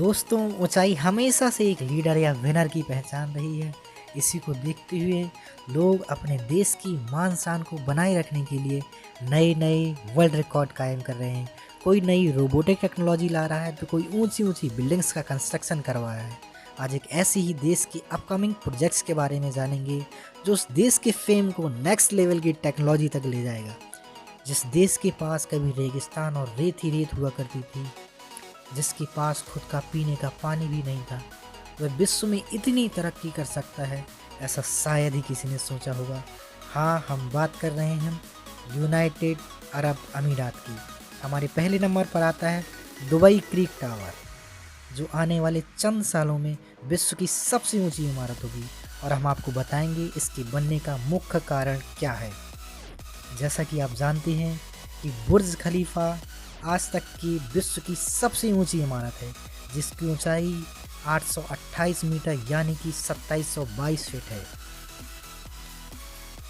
दोस्तों, ऊंचाई हमेशा से एक लीडर या विनर की पहचान रही है। इसी को देखते हुए लोग अपने देश की मान शान को बनाए रखने के लिए नए नए वर्ल्ड रिकॉर्ड कायम कर रहे हैं। कोई नई रोबोटिक टेक्नोलॉजी ला रहा है तो कोई ऊंची ऊंची बिल्डिंग्स का कंस्ट्रक्शन करवा रहा है। आज एक ऐसी ही देश के अपकमिंग प्रोजेक्ट्स के बारे में जानेंगे जो उस देश के फेम को नेक्स्ट लेवल की टेक्नोलॉजी तक ले जाएगा। जिस देश के पास कभी रेगिस्तान और रेत ही रेत हुआ करती थी, जिसके पास खुद का पीने का पानी भी नहीं था, वह विश्व में इतनी तरक्की कर सकता है, ऐसा शायद ही किसी ने सोचा होगा। हाँ, हम बात कर रहे हैं यूनाइटेड अरब अमीरात की। हमारे पहले नंबर पर आता है दुबई क्रीक टावर, जो आने वाले चंद सालों में विश्व की सबसे ऊंची इमारत होगी और हम आपको बताएंगे इसके बनने का मुख्य कारण क्या है। जैसा कि आप जानते हैं कि बुर्ज खलीफा आज तक की विश्व की सबसे ऊंची इमारत है, जिसकी ऊंचाई 828 मीटर यानी कि 2722 फीट है।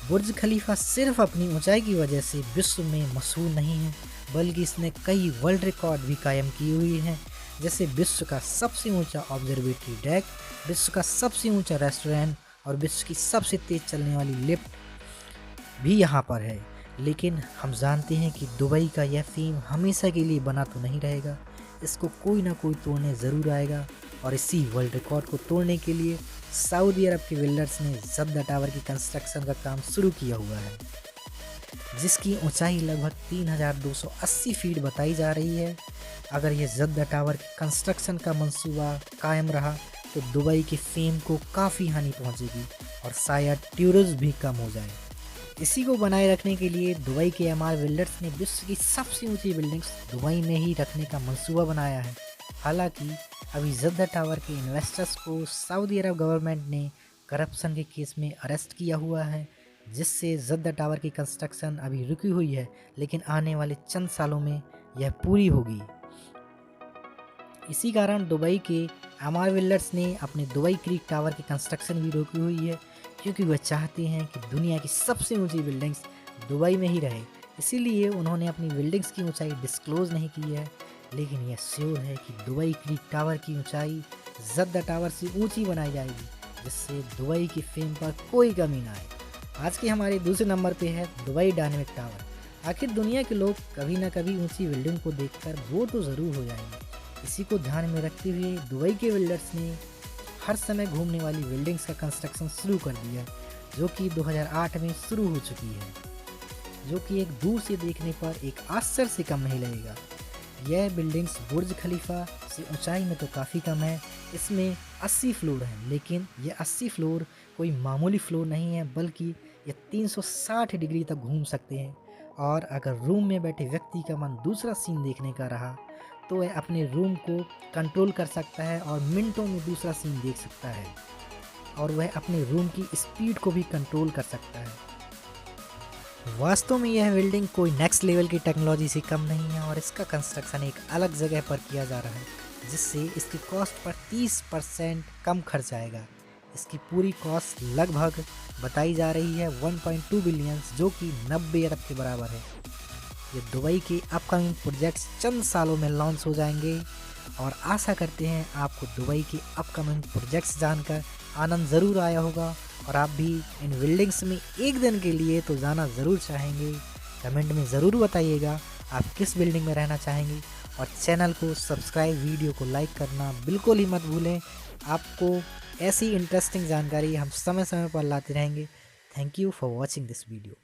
बुर्ज खलीफा सिर्फ अपनी ऊंचाई की वजह से विश्व में मशहूर नहीं है, बल्कि इसने कई वर्ल्ड रिकॉर्ड भी कायम की हुई हैं, जैसे विश्व का सबसे ऊंचा ऑब्जर्वेटरी डेक, विश्व का सबसे ऊंचा रेस्टोरेंट और विश्व की सबसे तेज चलने वाली लिफ्ट भी यहाँ पर है। लेकिन हम जानते हैं कि दुबई का यह फेम हमेशा के लिए बना तो नहीं रहेगा, इसको कोई ना कोई तोड़ने ज़रूर आएगा। और इसी वर्ल्ड रिकॉर्ड को तोड़ने के लिए सऊदी अरब के बिल्डर्स ने जद्दा टावर की कंस्ट्रक्शन का काम शुरू किया हुआ है, जिसकी ऊंचाई लगभग 3280 फीट बताई जा रही है। अगर यह जद्दा टावर की कंस्ट्रक्शन का मंसूबा कायम रहा तो दुबई के फेम को काफ़ी हानि पहुंचेगी और शायद टूरिज्म भी कम हो जाए। इसी को बनाए रखने के लिए दुबई के एमआर बिल्डर्स ने विश्व की सबसे ऊंची बिल्डिंग्स दुबई में ही रखने का मंसूबा बनाया है। हालांकि अभी जद्दा टावर के इन्वेस्टर्स को सऊदी अरब गवर्नमेंट ने करप्शन के केस में अरेस्ट किया हुआ है, जिससे जद्दा टावर की कंस्ट्रक्शन अभी रुकी हुई है, लेकिन आने वाले चंद सालों में यह पूरी होगी। इसी कारण दुबई के एमआर बिल्डर्स ने अपने दुबई क्रीक टावर की कंस्ट्रक्शन भी रोकी हुई है, क्योंकि वह चाहते हैं कि दुनिया की सबसे ऊंची बिल्डिंग्स दुबई में ही रहे। इसीलिए उन्होंने अपनी बिल्डिंग्स की ऊंचाई डिस्क्लोज नहीं की है, लेकिन यह श्योर है कि दुबई क्रीक टावर की ऊंचाई जद्दा टावर से ऊंची बनाई जाएगी, जिससे दुबई की फेम पर कोई कमी ना आए। आज के हमारे दूसरे नंबर पे है दुबई डायनेमिक टावर। आखिर दुनिया के लोग कभी ना कभी ऊंची बिल्डिंग को देखकर बोर तो ज़रूर हो जाएंगे। इसी को ध्यान में रखते हुए दुबई के बिल्डर्स ने हर समय घूमने वाली बिल्डिंग्स का कंस्ट्रक्शन शुरू कर दिया, जो कि 2008 में शुरू हो चुकी है, जो कि एक दूर से देखने पर एक आश्चर्य से कम नहीं लगेगा। यह बिल्डिंग्स बुर्ज खलीफा से ऊंचाई में तो काफ़ी कम है, इसमें 80 फ्लोर हैं, लेकिन यह 80 फ्लोर कोई मामूली फ्लोर नहीं है, बल्कि ये 360 डिग्री तक घूम सकते हैं। और अगर रूम में बैठे व्यक्ति का मन दूसरा सीन देखने का रहा तो वह अपने रूम को कंट्रोल कर सकता है और मिनटों में दूसरा सीन देख सकता है, और वह अपने रूम की स्पीड को भी कंट्रोल कर सकता है। वास्तव में यह बिल्डिंग कोई नेक्स्ट लेवल की टेक्नोलॉजी से कम नहीं है और इसका कंस्ट्रक्शन एक अलग जगह पर किया जा रहा है, जिससे इसकी कॉस्ट पर 30% कम खर्च आएगा। इसकी पूरी कॉस्ट लगभग बताई जा रही है 1.2 बिलियन, जो कि 90 अरब के बराबर है। ये दुबई के अपकमिंग प्रोजेक्ट्स चंद सालों में लॉन्च हो जाएंगे और आशा करते हैं आपको दुबई के अपकमिंग प्रोजेक्ट्स जानकर आनंद ज़रूर आया होगा और आप भी इन बिल्डिंग्स में एक दिन के लिए तो जाना ज़रूर चाहेंगे। कमेंट में ज़रूर बताइएगा आप किस बिल्डिंग में रहना चाहेंगे और चैनल को सब्सक्राइब, वीडियो को लाइक करना बिल्कुल ही मत भूलें। आपको ऐसी इंटरेस्टिंग जानकारी हम समय समय पर लाते रहेंगे। Thank you for watching this video.